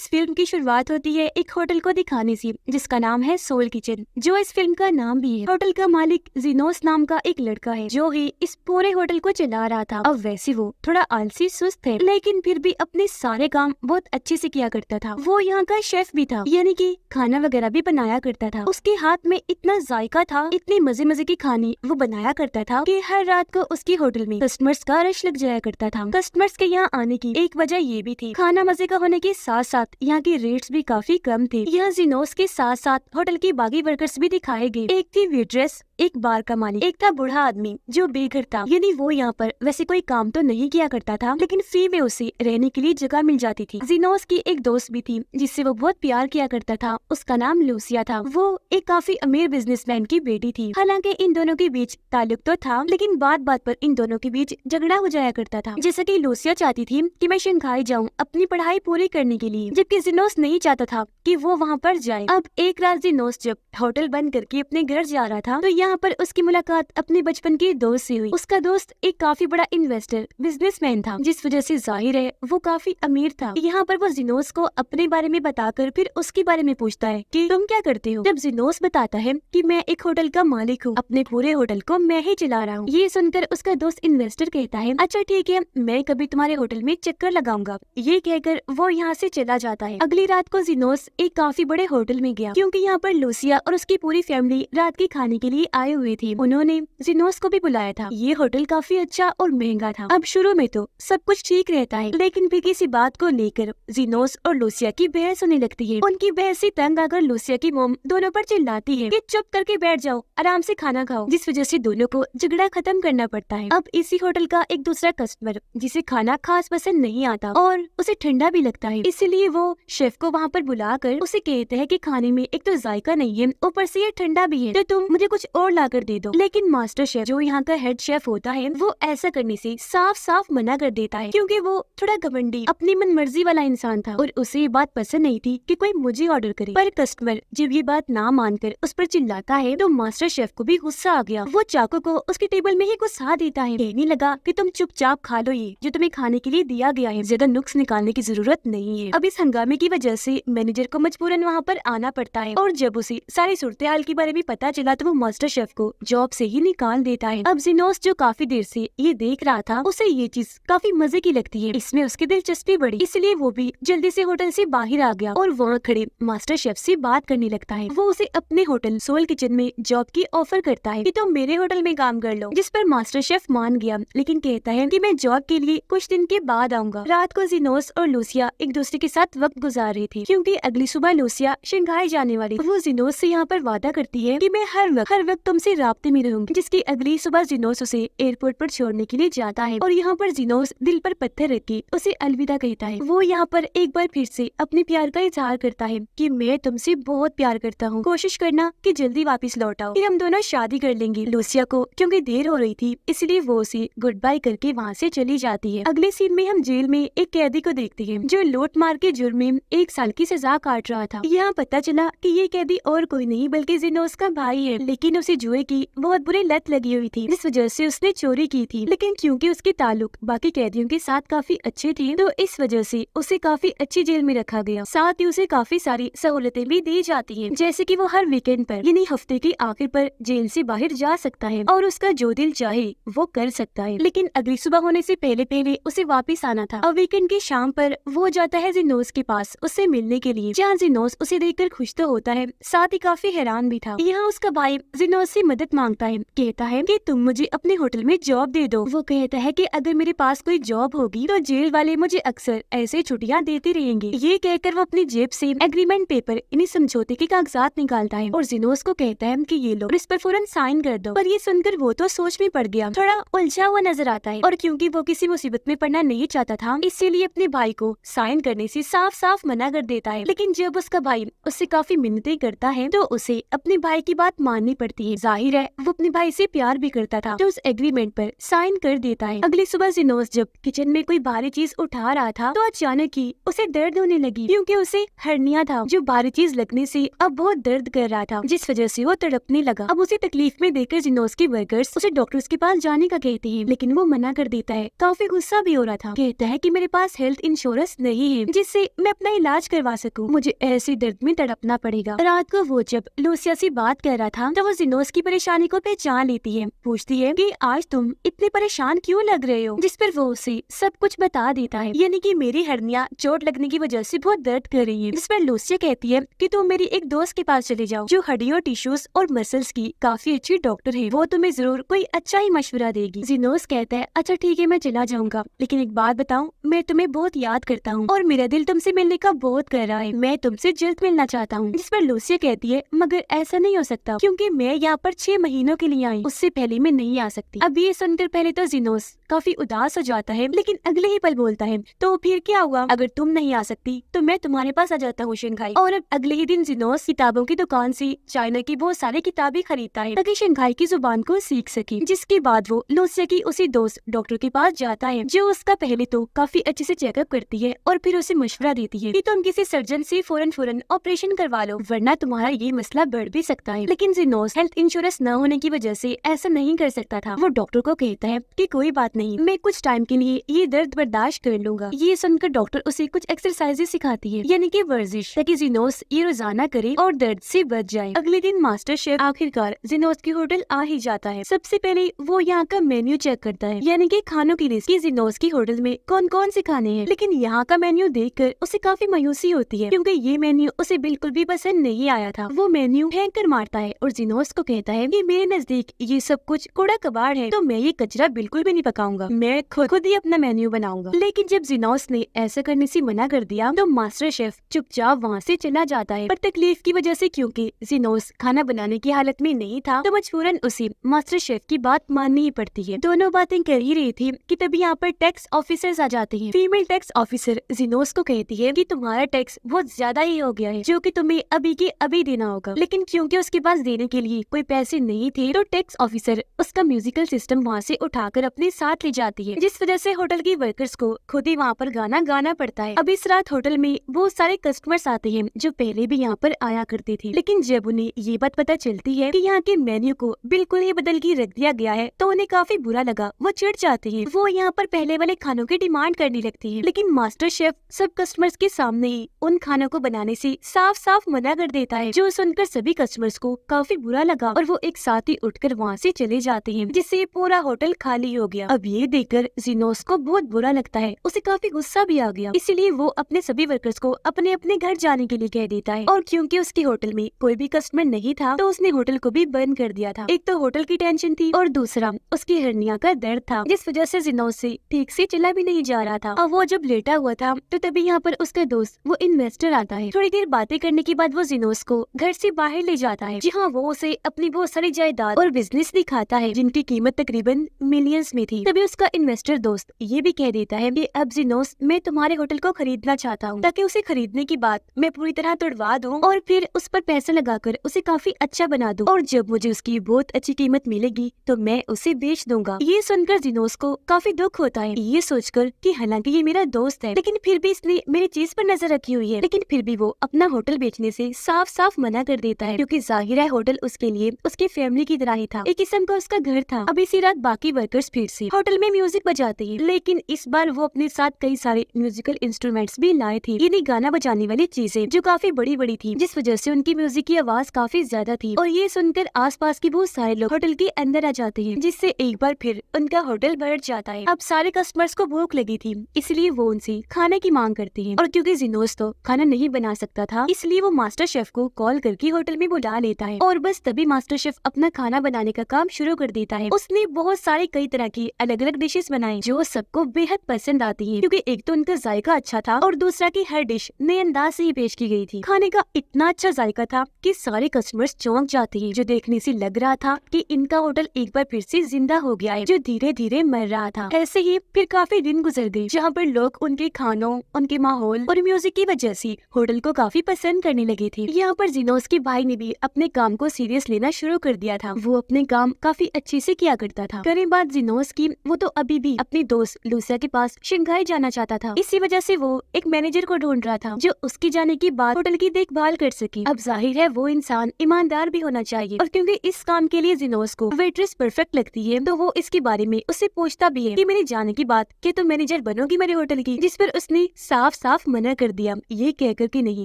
इस फिल्म की शुरुआत होती है एक होटल को दिखाने से जिसका नाम है सोल किचन, जो इस फिल्म का नाम भी है। होटल का मालिक जीनोस नाम का एक लड़का है जो ही इस पूरे होटल को चला रहा था। अब वैसे वो थोड़ा आलसी सुस्त है, लेकिन फिर भी अपने सारे काम बहुत अच्छे से किया करता था। वो यहाँ का शेफ भी था, यानी कि खाना वगैरह भी बनाया करता था। उसके हाथ में इतना जायका था, इतनी मजे मजे की खाने वो बनाया करता था कि हर रात को उसकी होटल में कस्टमर्स का रश लग जाया करता था। कस्टमर्स के यहाँ आने की एक वजह ये भी थी, खाना मजे का होने के साथ साथ यहाँ के रेट्स भी काफी कम थे। यहाँ जीनोस के साथ साथ होटल के बाकी वर्कर्स भी दिखाए गए। एक थी वेट्रेस, एक बार का मालिक, एक था बूढ़ा आदमी जो बेघर था, यानी वो यहाँ पर वैसे कोई काम तो नहीं किया करता था, लेकिन फ्री में उसे रहने के लिए जगह मिल जाती थी। जीनोस की एक दोस्त भी थी जिससे वो बहुत प्यार किया करता था, उसका नाम लूसिया था। वो एक काफी अमीर बिजनेसमैन की बेटी थी। हालांकि इन दोनों के बीच ताल्लुक तो था, लेकिन बात बात पर इन दोनों के बीच झगड़ा हो जाया करता था। जैसा कि लूसिया चाहती थी कि मैं शंघाई जाऊँ अपनी पढ़ाई पूरी करने के लिए, जबकि जीनोस नहीं चाहता था कि वो वहाँ पर जाए। अब एक रात जीनोस जब होटल बंद करके अपने घर जा रहा था तो यहाँ पर उसकी मुलाकात अपने बचपन के दोस्त से हुई। उसका दोस्त एक काफी बड़ा इन्वेस्टर बिजनेसमैन था, जिस वजह से जाहिर है वो काफी अमीर था। यहाँ पर वो जीनोस को अपने बारे में बताकर फिर उसके बारे में पूछता है कि तुम क्या करते हो। जब जीनोस बताता है कि मैं एक होटल का मालिक हूँ, अपने पूरे होटल को मैं ही चला रहा हूँ, ये सुनकर उसका दोस्त इन्वेस्टर कहता है अच्छा ठीक है, मैं कभी तुम्हारे होटल में चक्कर लगाऊंगा। ये कहकर वो यहाँ से चला जाता है। अगली रात को जीनोस एक काफी बड़े होटल में गया, क्योंकि यहाँ पर लूसिया और उसकी पूरी फैमिली रात के खाने के लिए आए हुए थे। उन्होंने जीनोस को भी बुलाया था। ये होटल काफी अच्छा और महंगा था। अब शुरू में तो सब कुछ ठीक रहता है, लेकिन फिर किसी बात को लेकर जीनोस और लूसिया की बहस होने लगती है। उनकी बहस से तंग आकर लूसिया की मोम दोनों पर चिल्लाती है कि चुप करके बैठ जाओ, आराम से खाना खाओ, जिस वजह से दोनों को झगड़ा खत्म करना पड़ता है। अब इसी होटल का एक दूसरा कस्टमर जिसे खाना खास पसंद नहीं आता और उसे ठंडा भी लगता है, इसलिए वो शेफ को वहाँ पर बुलाकर उसे कहते हैं कि खाने में एक तो जायका नहीं है, ऊपर से ये ठंडा भी है, तो तुम मुझे कुछ और ला कर दे दो। लेकिन मास्टर शेफ जो यहाँ का हेड शेफ होता है वो ऐसा करने से साफ साफ मना कर देता है, क्योंकि वो थोड़ा घमंडी अपनी मन मर्जी वाला इंसान था और उसे ये बात पसंद नहीं थी कि कोई मुझे ऑर्डर करे। पर कस्टमर जब ये बात ना मानकर उस पर चिल्लाता है तो मास्टर शेफ को भी गुस्सा आ गया। वो चाकू को उसके टेबल में ही घुसा देता है। कहने लगा कि तुम चुपचाप खा लो ये जो तुम्हें खाने के लिए दिया गया है, ज्यादा नुक्स निकालने की जरूरत नहीं है। अब इस हंगामे की वजह से मैनेजर को मजबूरन वहाँ पर आना पड़ता है, और जब उसे सारी सूरत हाल के बारे में पता चला तो वो मास्टर शेफ को जॉब से ही निकाल देता है। अब जीनोस जो काफी देर से ये देख रहा था, उसे ये चीज काफी मजे की लगती है, इसमें उसकी दिलचस्पी बढ़ी, इसलिए वो भी जल्दी से होटल से बाहर आ गया और वहाँ खड़े मास्टर शेफ से बात करने लगता है। वो उसे अपने होटल सोल किचन में जॉब की ऑफर करता है कि तुम मेरे होटल में काम कर लो, जिस पर मास्टर शेफ मान गया, लेकिन कहता है कि मैं जॉब के लिए कुछ दिन के बाद आऊंगा। रात को जीनोस और लूसिया एक दूसरे के साथ वक्त गुजार रही थी, क्योंकि अगली सुबह लूसिया शंघाई जाने वाली। वो जीनोस से यहाँ पर वादा करती है कि मैं हर वक्त तुमसे राब्ते में रहूंगी, जिसकी अगली सुबह जीनोस उसे एयरपोर्ट पर छोड़ने के लिए जाता है और यहाँ पर जीनोस दिल पर पत्थर रख के उसे अलविदा कहता है। वो यहाँ पर एक बार फिर से अपने प्यार का इजहार करता है कि मैं तुमसे बहुत प्यार करता हूँ, कोशिश करना कि जल्दी वापस लौट आओ, फिर हम दोनों शादी कर लेंगे। लूसिया को क्योंकि देर हो रही थी इसलिए वो उसे गुड बाय करके वहाँ से चली जाती है। अगले सीन में हम जेल में एक कैदी को देखते हैं जो लूट मार के जुर्म में 1 साल की सजा काट रहा था। यहाँ पता चला कि ये कैदी और कोई नहीं बल्कि जीनोस का भाई है, लेकिन उसे जुए की बहुत बुरी लत लगी हुई थी, जिस वजह से उसने चोरी की थी। लेकिन क्योंकि उसके ताल्लुक बाकी कैदियों के साथ काफी अच्छे थे तो इस वजह से उसे काफी अच्छी जेल में रखा गया। साथ ही उसे काफी सारी सहूलतें भी दी जाती हैं, जैसे कि वो हर वीकेंड पर यानी हफ्ते के आखिर पर जेल से बाहर जा सकता है और उसका जो दिल चाहे वो कर सकता है। लेकिन अगली सुबह होने से पहले पहले उसे वापस आना था। और वीकेंड की शाम पर वो जाता है जीनोस के पास उससे मिलने के लिए, जहाँ जीनोस उसे देखकर खुश तो होता है, साथ ही काफी हैरान भी था। यहाँ उसका भाई जीनोस से मदद मांगता है, कहता है कि तुम मुझे अपने होटल में जॉब दे दो। वो कहता है कि अगर मेरे पास कोई जॉब होगी तो जेल वाले मुझे अक्सर ऐसे छुट्टियां देते रहेंगे। ये कहकर वो अपनी जेब से एग्रीमेंट पेपर यानी समझौते के कागजात निकालता है और जीनोस को कहता है कि ये लो, इस पर फौरन साइन कर दो। पर ये सुनकर वो तो सोच में पड़ गया, थोड़ा उलझा हुआ नजर आता है, और क्योंकि वो किसी मुसीबत में पड़ना नहीं चाहता था इसीलिए अपने भाई को साइन करने से साफ साफ मना कर देता है। लेकिन जब उसका भाई उससे काफी मिन्नतें करता है तो उसे अपने भाई की बात माननी पड़ती है। जाहिर है वो अपने भाई से प्यार भी करता था, तो उस एग्रीमेंट पर साइन कर देता है। अगली सुबह जिनोस जब किचन में कोई भारी चीज उठा रहा था तो अचानक ही उसे दर्द होने लगी, क्योंकि उसे हर्निया था जो भारी चीज लगने से अब बहुत दर्द कर रहा था, जिस वजह से वो तड़पने लगा। अब उसे तकलीफ में देखकर जिनोस के वर्कर्स उसे डॉक्टर्स के पास जाने का कहते हैं, लेकिन वो मना कर देता है। काफी गुस्सा भी हो रहा था। कहता है कि मेरे पास हेल्थ इंश्योरेंस नहीं है जिससे मैं अपना इलाज करवा सकूं, मुझे ऐसे दर्द में तड़पना पड़ेगा। रात को वो जब लूसिया से बात कर रहा था तो वो जिनोस की परेशानी को पहचान लेती है। पूछती है कि आज तुम इतने परेशान क्यों लग रहे हो, जिस पर वो उसे सब कुछ बता देता है, यानी कि मेरी हर्निया चोट लगने की वजह से बहुत दर्द कर रही है। जिस पर लूसिया कहती है कि तुम मेरी एक दोस्त के पास चले जाओ जो हड्डियों, टिश्यूज और मसल्स की काफी अच्छी डॉक्टर है, वो तुम्हें जरूर कोई अच्छा ही मशवरा देगी। जिनोस कहता है अच्छा ठीक है मैं चला जाऊंगा, लेकिन एक बात बताऊं, मैं तुम्हें बहुत याद करता हूँ और मेरा दिल तुमसे मिलने का बहुत कर रहा है, मैं तुमसे जल्द मिलना चाहता हूँ। जिस पर लूसिया कहती है मगर ऐसा नहीं हो सकता क्योंकि मैं यहाँ पर 6 महीनों के लिए आई, उससे पहले मैं नहीं आ सकती। अब ये सुनकर पहले तो जिनोस काफी उदास हो जाता है, लेकिन अगले ही पल बोलता है तो फिर क्या हुआ, अगर तुम नहीं आ सकती तो मैं तुम्हारे पास आ जाता हूँ शंघाई। और अब अगले ही दिन जिनोस किताबों की दुकान से चाइना की बहुत सारी किताबें खरीदता है ताकि शंघाई की जुबान को सीख सके। जिसके बाद वो लूसिया की उसी दोस्त डॉक्टर के पास जाता है जो उसका पहले तो काफी अच्छे से चेकअप करती है और फिर उसे मशवरा देती है कि तुम किसी सर्जन से फौरन ऑपरेशन करवा लो वरना तुम्हारा ये मसला बढ़ भी सकता है। लेकिन जिनोस हेल्थ इंश्योरेंस न होने की वजह से ऐसा नहीं कर सकता था। वो डॉक्टर को कहता है कि कोई बात नहीं, मैं कुछ टाइम के लिए ये दर्द बर्दाश्त कर लूंगा। ये सुनकर डॉक्टर उसे कुछ एक्सरसाइजेस सिखाती है, यानी कि वर्जिश, ताकि जिनोस ये रोजाना करे और दर्द से बच जाए। अगले दिन मास्टर शेफ आखिरकार जिनोस के होटल आ ही जाता है। सबसे पहले वो यहाँ का मेन्यू चेक करता है, यानी कि खानों की लिस्ट, जिनोस की होटल में कौन कौन से खाने हैं। लेकिन यहाँ का मेन्यू देखकर उसे काफी मायूसी होती है क्योंकि ये मेन्यू उसे बिल्कुल भी पसंद नहीं आया था। वो मेन्यू फेंक कर मारता है और जिनोस को कहता है कि मेरे नजदीक ये सब कुछ कूड़ा कबाड़ है, तो मैं ये कचरा बिल्कुल भी नहीं पकाऊंगा, मैं खुद ही अपना मेन्यू बनाऊंगा। लेकिन जब जिनोस ने ऐसा करने से मना कर दिया तो मास्टर शेफ चुपचाप वहाँ से चला जाता है। पर तकलीफ की वजह से क्योंकि जिनोस खाना बनाने की हालत में नहीं था तो मजबूरन उसे मास्टर शेफ की बात माननी ही पड़ती है। दोनों बातें कर ही रही थी कि तभी यहाँ पर टैक्स ऑफिसर्स आ जाते हैं। फीमेल टैक्स ऑफिसर जिनोस को कहती है कि तुम्हारा टैक्स बहुत ज्यादा ही हो गया है जो कि तुम्हें अभी के अभी देना होगा। लेकिन क्योंकि उसके पास देने के लिए कोई पैसे नहीं थे तो टैक्स ऑफिसर उसका म्यूजिकल सिस्टम वहाँ से उठाकर अपने साथ ले जाती है, जिस वजह से होटल के वर्कर्स को खुद ही वहाँ पर गाना गाना पड़ता है। अब इस रात होटल में बहुत सारे कस्टमर्स आते हैं जो पहले भी यहाँ पर आया करते थे, लेकिन जब उन्हें ये बात पता चलती है कि यहाँ के मेन्यू को बिल्कुल ही बदल के रख दिया गया है तो उन्हें काफी बुरा लगा। वो चिढ़ जाते हैं, वो यहाँ पर पहले वाले खानों की डिमांड करने लगती है। लेकिन मास्टर शेफ सब कस्टमर्स के सामने ही उन खानों को बनाने से साफ साफ मना कर देता है, जो सुनकर सभी कस्टमर्स को काफी बुरा लगा और वो एक साथ ही उठकर वहाँ से चले जाते हैं, जिससे पूरा होटल खाली हो गया। अब ये देखकर जिनोस को बहुत बुरा लगता है, उसे काफी गुस्सा भी आ गया, इसीलिए वो अपने सभी वर्कर्स को अपने अपने घर जाने के लिए कह देता है। और क्योंकि उसके होटल में कोई भी कस्टमर नहीं था तो उसने होटल को भी बंद कर दिया था। एक तो होटल की टेंशन थी और दूसरा उसकी हर्निया का दर्द था, जिस वजह से जिनोस से ठीक से चला भी नहीं जा रहा था। और वो जब लेटा हुआ था तो तभी यहाँ पर उसका दोस्त वो इन्वेस्टर आता है। थोड़ी देर बातें करने के बाद वो जिनोस को घर से बाहर ले जाता है, जहाँ वो उसे अपनी बहुत सारी जायदाद और बिजनेस दिखाता है जिनकी कीमत तकरीबन मिलियंस में थी। तभी उसका इन्वेस्टर दोस्त ये भी कह देता है कि अब जिनोस मैं तुम्हारे होटल को खरीदना चाहता हूँ, ताकि उसे खरीदने की बात मैं पूरी तरह तोड़वा दूँ और फिर उस पर पैसा लगाकर उसे काफी अच्छा बना दूँ, और जब मुझे उसकी बहुत अच्छी कीमत मिलेगी तो मैं उसे बेच दूंगा। ये सुनकर जिनोस को काफी दुख होता है, ये सोचकर कि हालांकि ये मेरा दोस्त है लेकिन फिर भी इसने मेरी चीज पर नजर रखी हुई है, लेकिन फिर भी वो अपना होटल बेचने से साफ साफ मना कर देता है क्योंकि जाहिर है होटल उसके लिए उसके फैमिली की तरह ही था, एक किस्म का उसका घर था। अब इसी रात बाकी वर्कर्स फिर से होटल में म्यूजिक बजाते हैं, लेकिन इस बार वो अपने साथ कई सारे म्यूजिकल इंस्ट्रूमेंट्स भी लाए थे, यानी गाना बजाने वाली चीजें जो काफी बड़ी बड़ी थी, जिस वजह से उनकी म्यूजिक की आवाज काफी ज्यादा थी। और ये सुनकर आसपास के बहुत सारे लोग होटल के अंदर आ जाते हैं, जिससे एक बार फिर उनका होटल भर जाता है। अब सारे कस्टमर्स को भूख लगी थी, इसलिए वो उनसे खाने की मांग करते हैं, और क्योंकि जिनोस तो खाना नहीं बना सकता था इसलिए वो मास्टर शेफ को कॉल करके होटल में बुला लेता है। और बस तभी मास्टर शेफ अपना खाना बनाने का काम शुरू कर देता है। उसने बहुत सारे कई तरह की अलग अलग डिशेस बनाई जो सबको बेहद पसंद आती है, क्योंकि एक तो उनका जायका अच्छा था और दूसरा की हर डिश नए अंदाज से ही पेश की गई थी। खाने का इतना अच्छा जायका था कि सारे कस्टमर्स चौंक जाते हैं, जो देखने से लग रहा था कि इनका होटल एक बार फिर से जिंदा हो गया है, जो धीरे धीरे मर रहा था। ऐसे ही फिर काफी दिन गुजर गए, जहाँ पर लोग उनके खानों, उनके माहौल और म्यूजिक की वजह से होटल को काफी पसंद करने लगे थे। यहाँ पर जिनोस के भाई ने भी अपने काम को सीरियस लेना लेना शुरू कर दिया था। वो अपने काम काफी अच्छे से किया करता था। करें बात जिनोस की, वो तो अभी भी अपनी दोस्त लूसिया के पास शंघाई जाना चाहता था। इसी वजह से वो एक मैनेजर को ढूंढ रहा था जो उसके जाने के बाद होटल की देखभाल कर सके। अब जाहिर है वो इंसान ईमानदार भी होना चाहिए, और क्योंकि इस काम के लिए जिनोस को वेट्रेस परफेक्ट लगती है तो वो इसके बारे में उससे पूछता भी है कि मेरे जाने की बात कि तुम मैनेजर बनोगी मेरे होटल की, जिस पर उसने साफ साफ मना कर दिया, ये कहकर कि नहीं,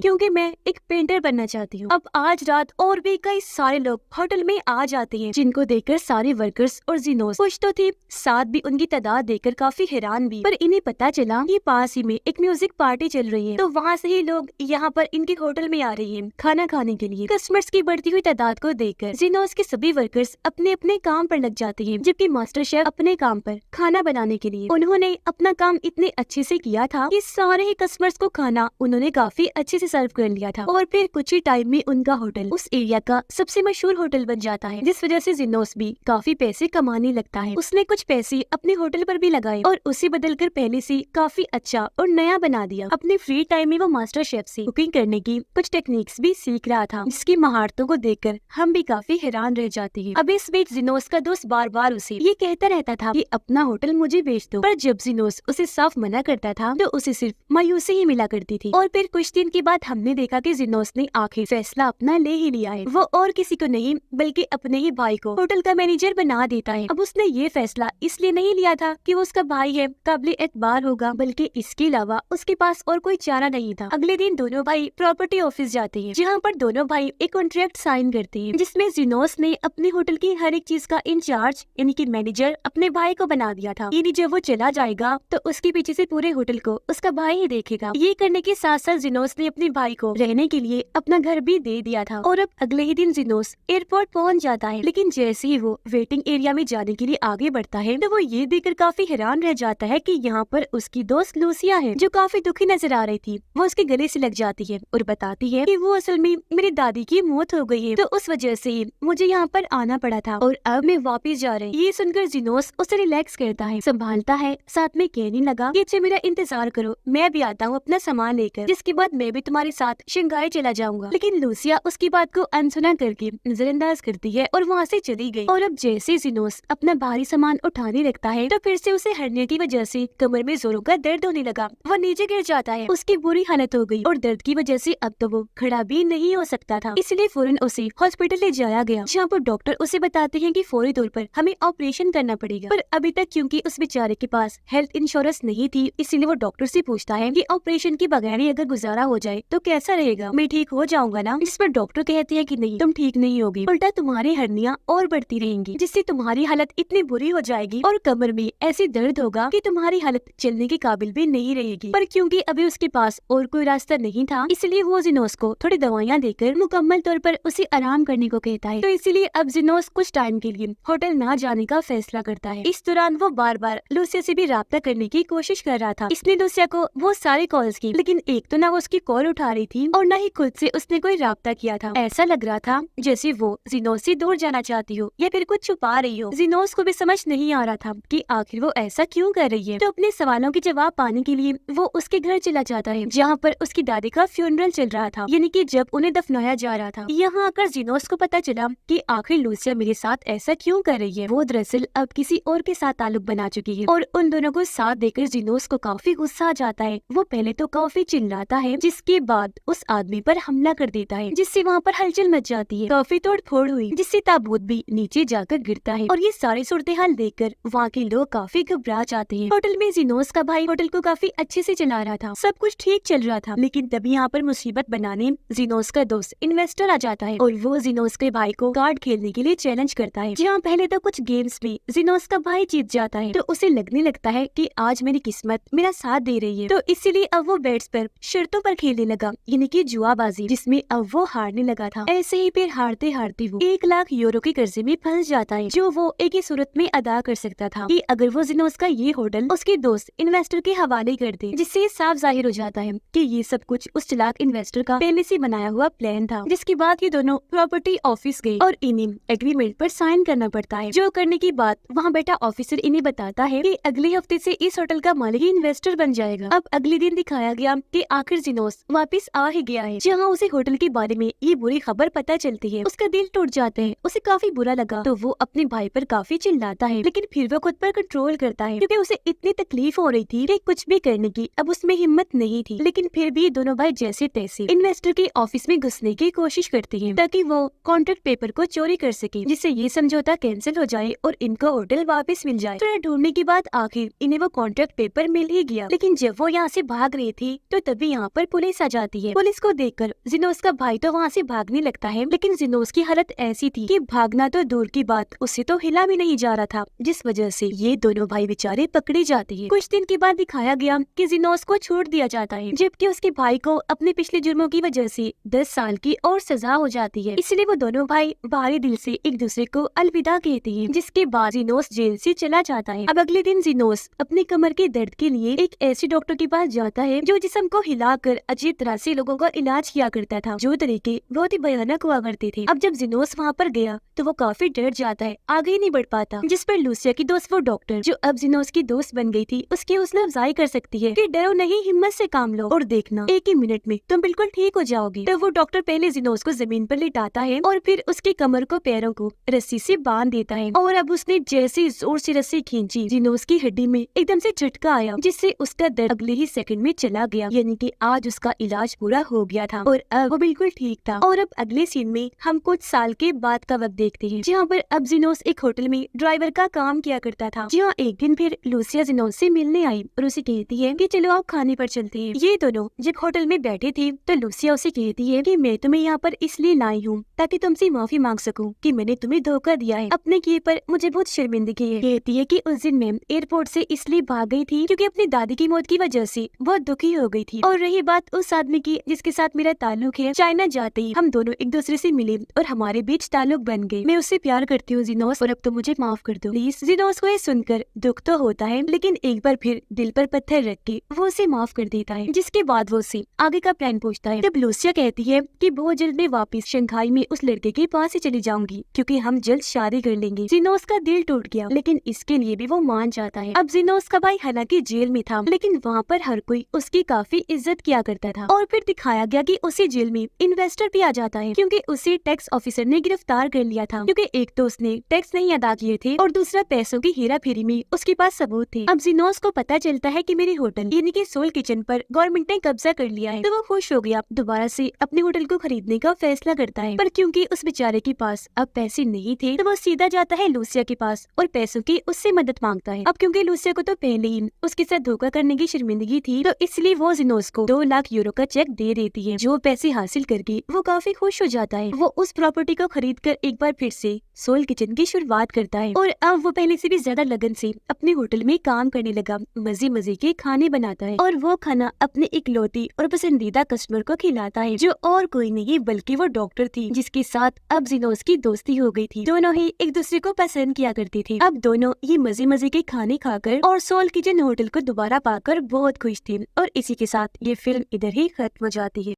क्योंकि मैं एक पेंटर बनना चाहती हूँ। अब आज रात और भी कई सारे लोग होटल में आ जाते हैं, जिनको देखकर सारे वर्कर्स और जिनोस खुश तो थे, साथ भी उनकी तादाद देखकर काफी हैरान भी। पर इन्हें पता चला कि पास ही में एक म्यूजिक पार्टी चल रही है, तो वहाँ से ही लोग यहाँ पर इनके होटल में आ रही है खाना खाने के लिए। कस्टमर्स की बढ़ती हुई तादाद को देखकर जिनोस के सभी वर्कर्स अपने अपने काम पर लग जाते हैं, जबकि मास्टर शेफ अपने काम पर खाना बनाने के लिए। उन्होंने अपना काम इतने अच्छे से किया था कि सारे ही कस्टमर्स को खाना उन्होंने काफी अच्छे से सर्व कर लिया था, और फिर कुछ ही टाइम में उनका होटल उस एरिया का सबसे मशहूर होटल बन जाता है, जिस वजह से जिनोस भी काफी पैसे कमाने लगता है। उसने कुछ पैसे अपने होटल पर भी लगाए और उसे बदलकर पहले से काफी अच्छा और नया बना दिया। अपने फ्री टाइम में वो मास्टर शेफ से कुकिंग करने की कुछ टेक्निक्स भी सीख रहा था, जिसकी महारतों को देखकर हम भी काफी हैरान रह जाते हैं। अब इस बीच जिनोस का दोस्त बार बार उसे ये कहता रहता था कि अपना होटल मुझे बेच दो, पर जब जिनोस उसे साफ मना करता था तो उसे सिर्फ मायूसी ही मिला करती थी। और फिर कुछ दिन के बाद हमने देखा कि जिनोस ने आखिर फैसला अपना ले ही लिया है। वो और किसी को नहीं बल्कि अपने ही भाई को होटल का मैनेजर बना देता है। अब उसने ये फैसला इसलिए नहीं लिया था कि वो उसका भाई है, काबिल एतबार होगा, बल्कि इसके अलावा उसके पास और कोई चारा नहीं था। अगले दिन दोनों भाई प्रॉपर्टी ऑफिस जाते हैं, जहाँ पर दोनों भाई एक कॉन्ट्रैक्ट साइन करते हैं, जिसमें जिनोस ने अपने होटल की हर एक चीज का इंचार्ज यानी कि मैनेजर अपने भाई को बना दिया था। यानी जब वो चला जाएगा तो उसके पीछे से पूरे होटल को उसका भाई ही देखेगा। ये करने के साथ साथ जिनोस ने अपने भाई को रहने के लिए अपना घर भी दे दिया था। और अब अगले ही दिन जिनोस एयरपोर्ट पहुंच जाता है, लेकिन जैसे ही वो वेटिंग एरिया में जाने के लिए आगे बढ़ता है तो वो ये देखकर काफी हैरान रह जाता है कि यहाँ पर उसकी दोस्त लूसिया है, जो काफी दुखी नजर आ रही थी। वो उसके गले से लग जाती है और बताती है कि वो असल में मेरी दादी की मौत हो गई है, तो उस वजह से मुझे यहाँ पर आना पड़ा था और अब मैं वापस जा रही। ये सुनकर जिनोस उसे रिलैक्स करता है, संभालता है, साथ में कहने लगा कि अच्छा मेरा इंतजार करो, मैं भी आता हूँ अपना सामान लेकर, जिसके बाद मैं भी तुम्हारे साथ शंघाई चला जाऊंगा। लेकिन लूसिया उसकी बात को अनसुना करके नजरअंदाज करती है और वहाँ से चली गई। और अब जैसे जिनोस अपना भारी सामान उठाने लगता है तो फिर से उसे हर्निया की वजह से कमर में जोरों का दर्द होने लगा। वो नीचे गिर जाता है, उसकी बुरी हालत हो गई और दर्द की वजह से अब तो वो खड़ा भी नहीं हो सकता था। इसलिए फौरन उसे हॉस्पिटल ले जाया गया, जहाँ पर डॉक्टर उसे बताते हैं कि फौरी तौर पर हमें ऑपरेशन करना पड़ेगा। पर अभी तक क्योंकि उस बेचारे के पास हेल्थ इंश्योरेंस नहीं थी, इसीलिए वो डॉक्टर से पूछता है कि ऑपरेशन के बगैर ही अगर गुजारा हो जाए तो कैसा रहेगा, मैं ठीक हो जाऊंगा ना। जिस पर डॉक्टर कहते हैं कि नहीं, तुम ठीक नहीं होगी, उल्टा तुम्हारी हर्निया और बढ़ती रहेंगी, जिससे तुम्हारी हालत इतनी बुरी हो जाएगी और कमर में ऐसी दर्द होगा कि तुम्हारी हालत चलने के काबिल भी नहीं रहेगी। पर क्योंकि अभी उसके पास और कोई रास्ता नहीं था, इसलिए वो जिनोस को थोड़ी दवाइयाँ देकर मुकम्मल तौर पर उसे आराम करने को कहता है। तो इसीलिए अब जिनोस कुछ टाइम के लिए होटल न जाने का फैसला करता है। इस दौरान वो बार बार लूसिया से भी राब्ता करने की कोशिश कर रहा था। इसने लूसिया को वो सारे कॉल्स की, लेकिन एक तो ना वो उसकी कॉल उठा रही थी और न ही खुद से उसने कोई राब्ता किया था। ऐसा लग रहा था जैसे वो जिनोस से दूर जाना चाहती हो या फिर कुछ छुपा रही हो। जिनोस को भी समझ नहीं आ रहा था कि आखिर वो ऐसा क्यों कर रही है। तो अपने सवालों के जवाब पाने के लिए वो उसके घर चला जाता है, जहाँ पर उसकी दादी का फ्यूनरल चल रहा था, यानी कि जब उन्हें दफनाया जा रहा था। यहाँ आकर जिनोस को पता चला कि आखिर लूसिया मेरे साथ ऐसा क्यों कर रही है। वो दरअसल अब किसी और के साथ ताल्लुक बना चुकी है और उन दोनों को साथ देकर जिनोस को काफी गुस्सा आ जाता है। वो पहले तो काफी चिल्लाता है, जिसके बाद उस आदमी पर हमला कर देता है, जिससे वहाँ पर हलचल मच जाती है। काफी तोड़ फोड़ हुई, जिससे ताबूत भी नीचे जाकर गिरता है और ये सारी सूरत हाल देखकर वहाँ के लोग काफी घबरा जाते हैं। होटल में जिनोस का भाई होटल को काफी अच्छे से चला रहा था, सब कुछ ठीक चल रहा था, लेकिन तभी यहाँ पर मुसीबत बनाने जिनोस का दोस्त इन्वेस्टर आ जाता है और वो जिनोस के भाई को कार्ड खेलने के लिए चैलेंज करता है। जहाँ पहले तो कुछ गेम्स में जिनोस का भाई जीत जाता है तो उसे लगने लगता है कि आज मेरी किस्मत मेरा साथ दे रही है, तो इसीलिए अब वो बेट्स पर शर्तों पर खेलने लगा, यानी कि जुआबाजी, जिसमें अब वो हारने लगा था। ऐसे ही फिर हारते हारते वो 1 लाख यूरो के कर्जे में फंस जाता है, जो वो एक ही सूरत में अदा कर सकता था कि अगर वो जिनोस का ये होटल उसके दोस्त इन्वेस्टर के हवाले कर दे, जिससे साफ जाहिर हो जाता है कि ये सब कुछ उस चालाक इन्वेस्टर का पहले से बनाया हुआ प्लान था। जिसके बाद ये दोनों प्रॉपर्टी ऑफिस गए और इन्हें एग्रीमेंट पर साइन करना पड़ता है, जो करने के बाद वहाँ बैठा ऑफिसर इन्हें बताता है कि अगले हफ्ते से इस होटल का मालिक ही इन्वेस्टर बन जाएगा। अब अगले दिन दिखाया गया कि आखिर जिनोस वापस आ ही गया है, जहाँ उसे होटल के बारे में ये बुरी खबर पता चलती है। उसका दिल टूट जाता है। उसे काफी बुरा लगा तो वो अपने भाई पर काफी चिल्लाता है, लेकिन फिर वो खुद पर कंट्रोल करता है क्योंकि उसे इतनी तकलीफ हो रही थी कि कुछ भी करने की अब उसमें हिम्मत नहीं थी। लेकिन फिर भी दोनों भाई जैसे तैसे इन्वेस्टर के ऑफिस में घुसने की कोशिश करते हैं ताकि वो कॉन्ट्रैक्ट पेपर को चोरी कर सके, जिससे ये समझौता कैंसिल हो जाए और इनका होटल वापस मिल जाए। थोड़ा ढूंढने के बाद आखिर इन्हें वो कॉन्ट्रैक्ट पेपर मिल ही गया। लेकिन जब वो यहाँ से भाग रही थी तो तभी यहाँ पर पुलिस आ जाती है। पुलिस को देखकर जिनोस का भाई तो वहाँ से भागने लगता है, लेकिन जिनोस की हालत ऐसी थी कि भागना तो दूर की बात, उससे तो हिला भी नहीं जा रहा था, जिस वजह से ये दोनों भाई बेचारे पकड़े जाते हैं। कुछ दिन के बाद दिखाया गया कि जिनोस को छोड़ दिया जाता है, जबकि उसके भाई को अपने पिछले जुर्मों की वजह से 10 साल की और सजा हो जाती है। इसलिए वो दोनों भाई भारी दिल से एक दूसरे को अलविदा कहते हैं, जिसके बाद जिनोस जेल से चला जाता है। अब अगले दिन जिनोस अपने कमर के दर्द के लिए एक ऐसे डॉक्टर के पास जाता है जो जिस्म को हिलाकर अजीब तरह से लोगों का इलाज किया करता था, जो तरीके बहुत ही भयानक हुआ करते थे। अब जब जिनोस वहाँ पर गया तो वो काफी डर जाता है, आगे ही नहीं बढ़ पाता, जिस पर लूसिया की दोस्त वो डॉक्टर जो अब जिनोस की दोस्त बन गई थी उसकी हौसला अफजाई कर सकती है कि डरो नहीं, हिम्मत से काम लो और देखना एक ही मिनट में तुम बिल्कुल ठीक हो जाओगे। तो वो डॉक्टर पहले जिनोस को जमीन पर लिटाता है और फिर उसके कमर को पैरों को रस्सी से बांध देता है। और अब उसने जैसे जोर से रस्सी खींची, जिनोस की हड्डी में एकदम से झटका आया, जिससे उसका दर्द अगले ही सेकंड में चला गया। यानी कि आज उसका इलाज पूरा हो गया था और अब वो बिल्कुल ठीक था। और अब अगले सीन में हम कुछ साल के बाद का वक्त देखते हैं, जहाँ पर अब जिनोस एक होटल में ड्राइवर का काम किया करता था। जहाँ एक दिन फिर लूसिया जिनोस से मिलने आई और उसे कहती है कि चलो आप खाने पर चलते हैं। ये दोनों जब होटल में बैठे थे तो लूसिया उसे कहती है कि मैं तुम्हें यहाँ पर इसलिए लाई हूँ ताकि तुमसे माफी मांग सकूं कि मैंने तुम्हें धोखा दिया है, अपने किए पर मुझे बहुत शर्मिंदगी है। कहती है कि उस दिन मैं एयरपोर्ट से इसलिए भाग गई थी क्योंकि अपनी दादी की मौत की वजह से बहुत दुखी हो गई थी। और रही बात उस आदमी की जिसके साथ मेरा ताल्लुक है, चाइना जाते ही हम दोनों एक दूसरे से मिले और हमारे बीच ताल्लुक बन गए। मैं उससे प्यार करती हूँ जिनोस, और अब तो मुझे माफ कर दो प्लीज। जिनोस को ये सुनकर दुख तो होता है, लेकिन एक बार फिर दिल पर पत्थर रख के वो उसे माफ कर देता है, जिसके बाद वो उसे आगे का प्लान पूछता है। तब लूसिया कहती है कि बहुत जल्द मैं वापस शंघाई में उस लड़के के पास ही चली जाऊंगी क्योंकि हम जल्द शादी कर लेंगे। जिनोस का दिल टूट गया, लेकिन इसके लिए भी वो मान जाता है। अब जिनोस का भाई हालांकि जेल में था, लेकिन वहाँ पर हर कोई उसकी काफी इज्जत किया करता था। और फिर दिखाया गया कि उसी जेल में इन्वेस्टर भी आ जाता है क्योंकि उसे टैक्स ऑफिसर ने गिरफ्तार कर लिया था, क्योंकि एक तो उसने टैक्स नहीं अदा किए थे और दूसरा पैसों की हेरा फेरी में उसके पास सबूत थे। अब जिनोस को पता चलता है कि मेरे होटल यानी कि सोल किचन पर गवर्नमेंट ने कब्जा कर लिया है, तो वो खुश हो गया, दोबारा से अपने होटल को खरीदने का फैसला करता है। पर क्योंकि उस बेचारे के पास अब पैसे नहीं थे तो वो सीधा जाता है लूसिया के पास और पैसों की उससे मदद मांगता है। अब क्योंकि लूसिया को तो पहले ही उसके साथ धोखा करने की शर्मिंदगी थी, तो इसलिए वो जिनोस को 2 लाख यूरो का चेक दे देती है। जो पैसे हासिल करके वो काफी खुश हो जाता है। वो उस प्रॉपर्टी को खरीद कर एक बार फिर से सोल किचन की शुरुआत करता है और अब वो पहले से भी ज्यादा लगन से अपने होटल में काम करने लगा, मजे मजे के खाने बनाता है और वो खाना अपने इकलौती और पसंदीदा कस्टमर को खिलाता है, जो और कोई नहीं बल्कि वो डॉक्टर थी, जिसके साथ अब जिनोस की दोस्ती हो गई थी। दोनों ही एक दूसरे को पसंद किया करते थे। अब दोनों ये मजे मजे के खाने खाकर और सोल किचन होटल को दोबारा पाकर बहुत खुश थे। और इसी के साथ ये फिल्म इधर ही खत्म हो जाती है।